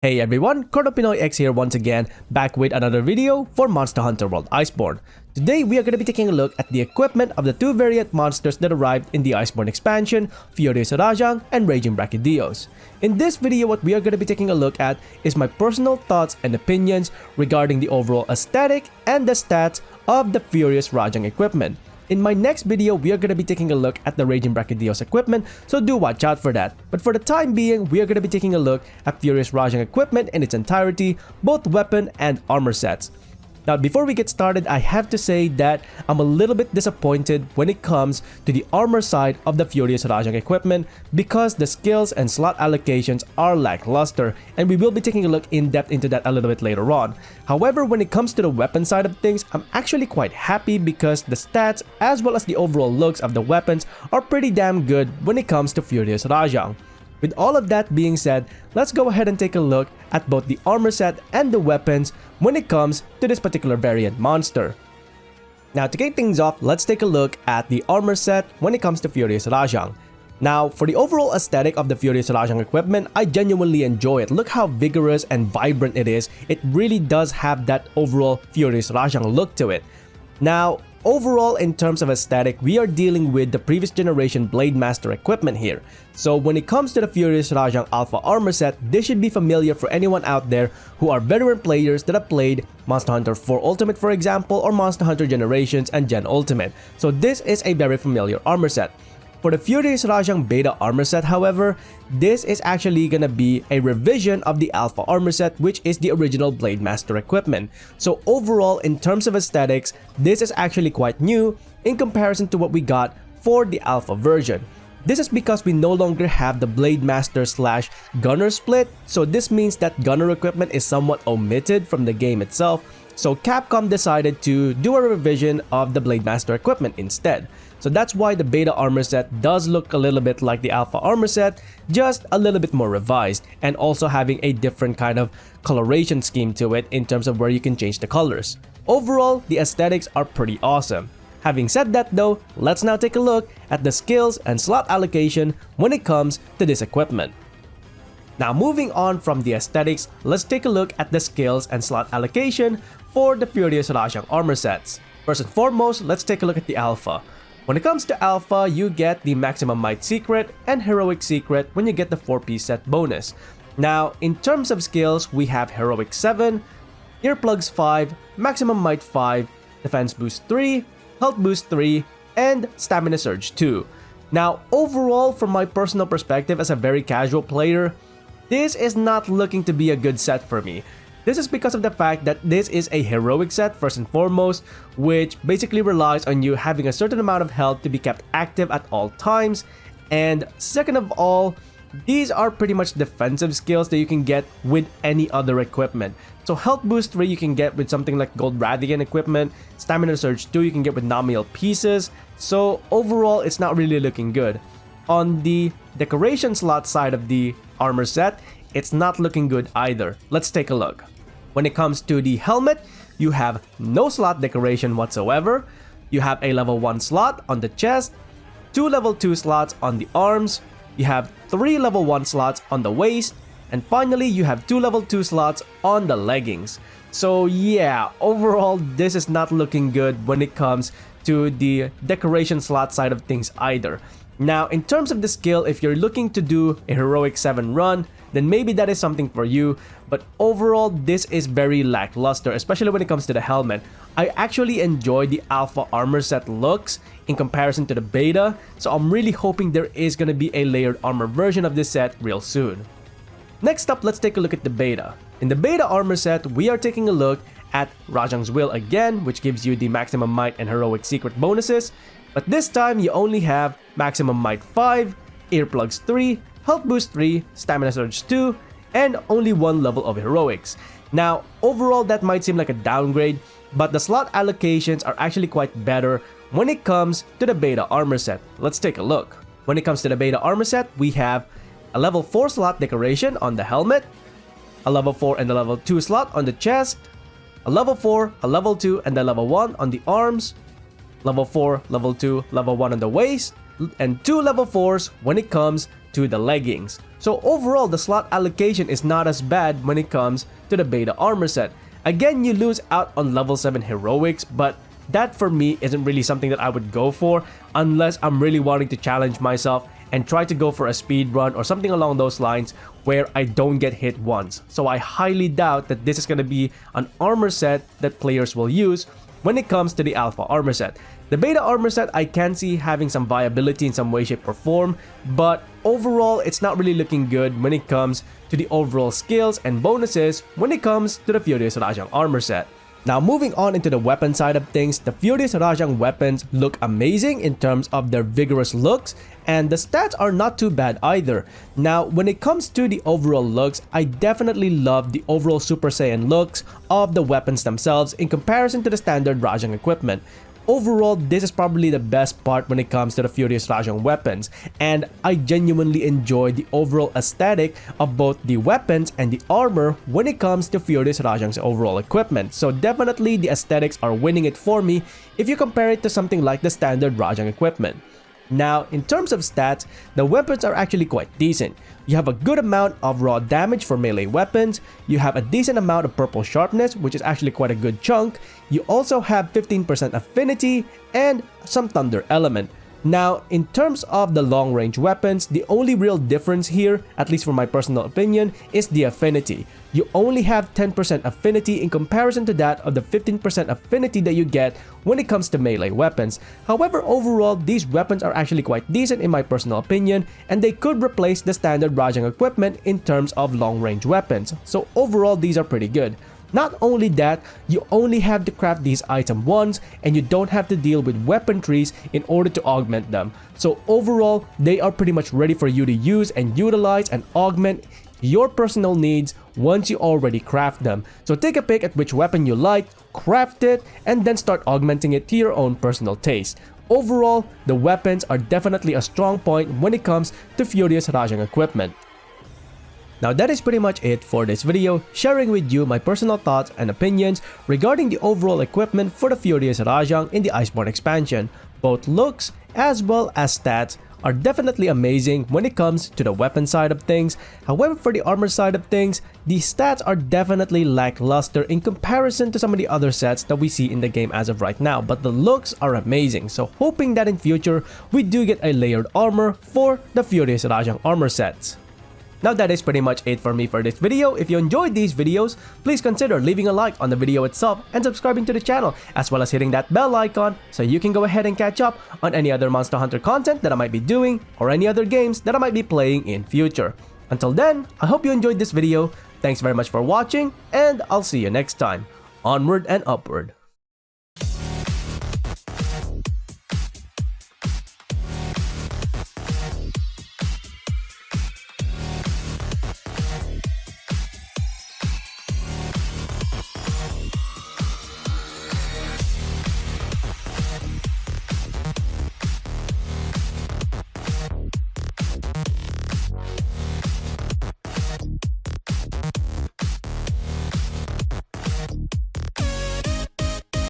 Hey everyone, Pinoy X here once again, back with another video for Monster Hunter World Iceborne. Today we are going to be taking a look at the equipment of the two variant monsters that arrived in the Iceborne expansion, Furious Rajang and Raging Brachydios. In this video, what we are going to be taking a look at is my personal thoughts and opinions regarding the overall aesthetic and the stats of the Furious Rajang equipment. In my next video, we are going to be taking a look at the Raging Brachydios equipment, so do watch out for that. But for the time being, we are going to be taking a look at Furious Rajang equipment in its entirety, both weapon and armor sets. Now, before we get started, I have to say that I'm a little bit disappointed when it comes to the armor side of the Furious Rajang equipment because the skills and slot allocations are lackluster, and we will be taking a look in depth into that a little bit later on. However, when it comes to the weapon side of things, I'm actually quite happy because the stats as well as the overall looks of the weapons are pretty damn good when it comes to Furious Rajang. With all of that being said, let's go ahead and take a look at both the armor set and the weapons when it comes to this particular variant monster. Now, to kick things off, let's take a look at the armor set when it comes to Furious Rajang. Now, for the overall aesthetic of the Furious Rajang equipment, I genuinely enjoy it. Look how vigorous and vibrant it is. It really does have that overall Furious Rajang look to it. Now, overall, in terms of aesthetic, we are dealing with the previous generation Blade Master equipment here. So when it comes to the Furious Rajang Alpha armor set, this should be familiar for anyone out there who are veteran players that have played Monster Hunter 4 Ultimate, for example, or Monster Hunter Generations and Gen Ultimate. So this is a very familiar armor set. For the Furious Rajang Beta armor set, however, this is actually gonna be a revision of the Alpha armor set, which is the original Blade Master equipment. So overall, in terms of aesthetics, this is actually quite new in comparison to what we got for the Alpha version. This is because we no longer have the Blade Master / Gunner split, so this means that Gunner equipment is somewhat omitted from the game itself. So Capcom decided to do a revision of the Blade Master equipment instead. So that's why the Beta armor set does look a little bit like the Alpha armor set, just a little bit more revised, and also having a different kind of coloration scheme to it in terms of where you can change the colors. Overall, the aesthetics are pretty awesome. Having said that though, let's now take a look at the skills and slot allocation when it comes to this equipment. Now, moving on from the aesthetics, let's take a look at the skills and slot allocation for the Furious Rajang armor sets. First and foremost, let's take a look at the Alpha. When it comes to Alpha, you get the Maximum Might Secret and Heroic Secret when you get the 4-piece set bonus. Now, in terms of skills, we have Heroic 7, Earplugs 5, Maximum Might 5, Defense Boost 3, Health Boost 3, and Stamina Surge 2. Now, overall, from my personal perspective as a very casual player, this is not looking to be a good set for me. This is because of the fact that this is a heroic set first and foremost, which basically relies on you having a certain amount of health to be kept active at all times. And second of all, these are pretty much defensive skills that you can get with any other equipment. So Health Boost 3 you can get with something like Gold Radiant equipment, Stamina Surge 2 you can get with Nominal pieces. So overall, it's not really looking good. On the decoration slot side of the armor set, it's not looking good either. Let's take a look. When it comes to the helmet, you have no slot decoration whatsoever. You have a level 1 slot on the chest, 2 level 2 slots on the arms, you have 3 level 1 slots on the waist, and finally you have 2 level 2 slots on the leggings. So yeah, overall this is not looking good when it comes to the decoration slot side of things either. Now, in terms of the skill, if you're looking to do a Heroic 7 run, then maybe that is something for you, but overall this is very lackluster, especially when it comes to the helmet. I actually enjoy the Alpha armor set looks in comparison to the Beta, so I'm really hoping there is going to be a layered armor version of this set real soon. Next up, let's take a look at the Beta. In the Beta armor set, we are taking a look at Rajang's Will again, which gives you the Maximum Might and Heroic Secret bonuses, but this time you only have Maximum Might 5, Earplugs 3, Health Boost 3, Stamina Surge 2, and only 1 level of Heroics. Now, overall that might seem like a downgrade, but the slot allocations are actually quite better when it comes to the Beta armor set. Let's take a look. When it comes to the Beta armor set, we have a level 4 slot decoration on the helmet, a level 4 and a level 2 slot on the chest, a level 4, a level 2, and a level 1 on the arms, level 4, level 2, level 1 on the waist, and 2 level 4s when it comes to the leggings. So overall, the slot allocation is not as bad when it comes to the beta armor set. Again, you lose out on level 7 heroics, but that for me isn't really something that I would go for unless I'm really wanting to challenge myself and try to go for a speed run or something along those lines where I don't get hit once. So I highly doubt that this is going to be an armor set that players will use when it comes to the alpha armor set. The beta armor set I can see having some viability in some way, shape, or form, but overall it's not really looking good when it comes to the overall skills and bonuses when it comes to the Furious Rajang armor set. Now moving on into the weapon side of things, the Furious Rajang weapons look amazing in terms of their vigorous looks, and the stats are not too bad either. Now when it comes to the overall looks, I definitely love the overall Super Saiyan looks of the weapons themselves in comparison to the standard Rajang equipment. Overall, this is probably the best part when it comes to the Furious Rajang weapons, and I genuinely enjoy the overall aesthetic of both the weapons and the armor when it comes to Furious Rajang's overall equipment. So definitely the aesthetics are winning it for me if you compare it to something like the standard Rajang equipment. Now, in terms of stats, the weapons are actually quite decent. You have a good amount of raw damage for melee weapons, you have a decent amount of purple sharpness, which is actually quite a good chunk, you also have 15% affinity, and some thunder element. Now, in terms of the long-range weapons, the only real difference here, at least for my personal opinion, is the affinity. You only have 10% affinity in comparison to that of the 15% affinity that you get when it comes to melee weapons. However, overall, these weapons are actually quite decent in my personal opinion, and they could replace the standard Rajang equipment in terms of long-range weapons. So overall, these are pretty good. Not only that, you only have to craft these items once and you don't have to deal with weapon trees in order to augment them. So overall, they are pretty much ready for you to use and utilize and augment your personal needs once you already craft them. So take a pick at which weapon you like, craft it, and then start augmenting it to your own personal taste. Overall, the weapons are definitely a strong point when it comes to Furious Rajang equipment. Now that is pretty much it for this video, sharing with you my personal thoughts and opinions regarding the overall equipment for the Furious Rajang in the Iceborne expansion. Both looks as well as stats are definitely amazing when it comes to the weapon side of things. However, for the armor side of things, the stats are definitely lackluster in comparison to some of the other sets that we see in the game as of right now, but the looks are amazing. So hoping that in future we do get a layered armor for the Furious Rajang armor sets. Now that is pretty much it for me for this video. If you enjoyed these videos, please consider leaving a like on the video itself and subscribing to the channel, as well as hitting that bell icon so you can go ahead and catch up on any other Monster Hunter content that I might be doing or any other games that I might be playing in future. Until then, I hope you enjoyed this video. Thanks very much for watching, and I'll see you next time. Onward and upward.